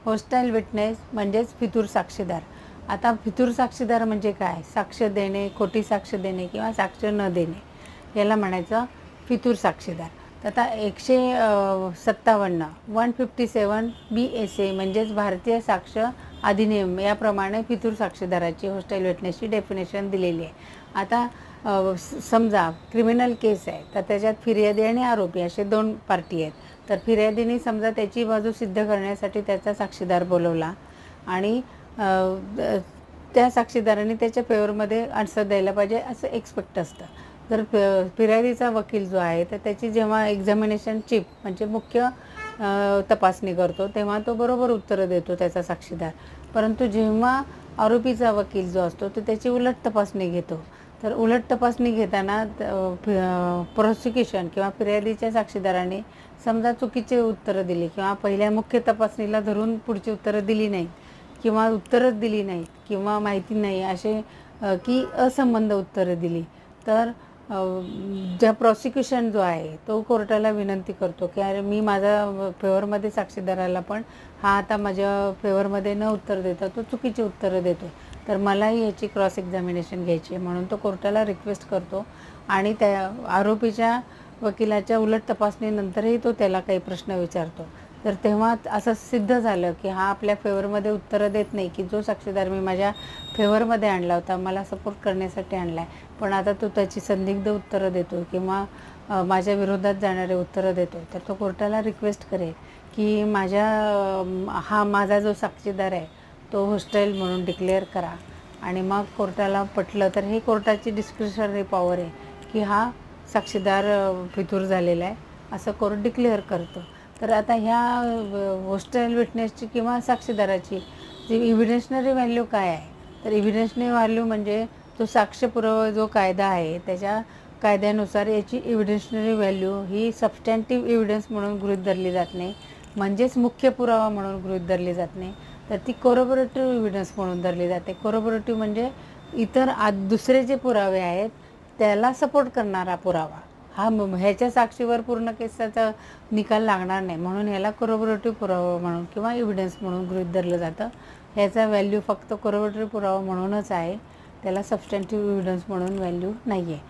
होस्टाईल witness म्हणजेच फितूर साक्षीदार. आता फितूर साक्षीदार म्हणजे काय? साक्ष देणे, खोटी साक्ष देणे किंवा साक्ष न देणे याला म्हणायचं फितूर साक्षीदार. तर आता 157 157 BSA म्हणजेच भारतीय साक्ष अधिनियम याप्रमाणे फितूर साक्षीदाराची होस्टाईल विटनेसची डेफिनेशन दिलेली आहे. आता समजा क्रिमिनल केस आहे तर त्याच्यात फिर्यादी आणि आरोपी असे दोन पार्टी आहेत. तर फिर्यादीने समजा त्याची बाजू सिद्ध करण्यासाठी त्याचा साक्षीदार बोलवला आणि त्या साक्षीदाराने त्याच्या फेवरमध्ये आन्सर द्यायला पाहिजे असं एक्सपेक्ट असतं. जर फिर्यादीचा वकील जो आहे तर त्याची जेव्हा एक्झामिनेशन चीफ म्हणजे मुख्य तपासणी करतो तेव्हा तो बरोबर उत्तरं देतो त्याचा साक्षीदार. परंतु जेव्हा आरोपीचा वकील जो असतो तो त्याची उलट तपासणी घेतो. तर उलट तपासणी घेताना प्रॉसिक्युशन किंवा फिर्यादीच्या साक्षीदाराने समजा चुकीचे उत्तरं दिली किंवा पहिल्या मुख्य तपासणीला धरून पुढची उत्तरं दिली नाही किंवा उत्तरच दिली नाही किंवा माहिती नाही असे की असंबंध उत्तरं दिली, तर ज्या प्रॉसिक्युशन जो आहे तो कोर्टाला विनंती करतो की अरे मी माझ्या फेवरमध्ये साक्षीदाराला पण हा आता माझ्या फेवरमध्ये न उत्तर देता तो चुकीची उत्तरं देतो, तर मलाही याची क्रॉस एक्झामिनेशन घ्यायची आहे. म्हणून तो कोर्टाला रिक्वेस्ट करतो आणि त्या आरोपीच्या वकिलाच्या उलट तपासणीनंतरही तो त्याला काही प्रश्न विचारतो. तर तेव्हा असं सिद्ध झालं की हा आपल्या फेवरमध्ये उत्तरं देत नाही, की जो साक्षीदार मी माझ्या फेवरमध्ये आणला होता, मला सपोर्ट करण्यासाठी आणला आहे, पण आता तो त्याची संदिग्ध उत्तरं देतो किंवा माझ्या विरोधात जाणारे उत्तरं देतो, तर तो कोर्टाला रिक्वेस्ट करेल की माझा जो साक्षीदार आहे तो होस्टाईल म्हणून डिक्लेअर करा. आणि मग कोर्टाला पटलं तर हे कोर्टाची डिस्क्रिशनरी पॉवर आहे की हा साक्षीदार फितूर झालेला आहे असं कोर्ट डिक्लेअर करतं. तर आता ह्या होस्टाईल विटनेसची किंवा साक्षीदाराची जी इव्हिडन्शनरी व्हॅल्यू काय आहे? तर इव्हिडन्शनरी व्हॅल्यू म्हणजे तो साक्ष पुरावा जो कायदा आहे त्याच्या कायद्यानुसार याची इव्हिडन्शनरी व्हॅल्यू ही सबस्टँटिव्ह एव्हिडन्स म्हणून गृहीत धरली जात नाही, म्हणजेच मुख्य पुरावा म्हणून गृहीत धरली जात नाही, तर ती कोरोबोरेटिव्ह एव्हिडन्स म्हणून धरली जाते. कोरोबोरेटिव्ह म्हणजे इतर दुसरे जे पुरावे आहेत त्याला सपोर्ट करणारा पुरावा. ह्याच्या साक्षीवर पूर्ण केसाचा निकाल लागणार नाही, म्हणून ह्याला कोरोबोरेटिव्ह पुरावा म्हणून किंवा एव्हिडन्स म्हणून गृहीत धरलं जातं. ह्याचा व्हॅल्यू फक्त कोरोबोरेटिव्ह पुरावा म्हणूनच आहे, त्याला सबस्टँटिव्ह एव्हिडन्स म्हणून व्हॅल्यू नाही आहे.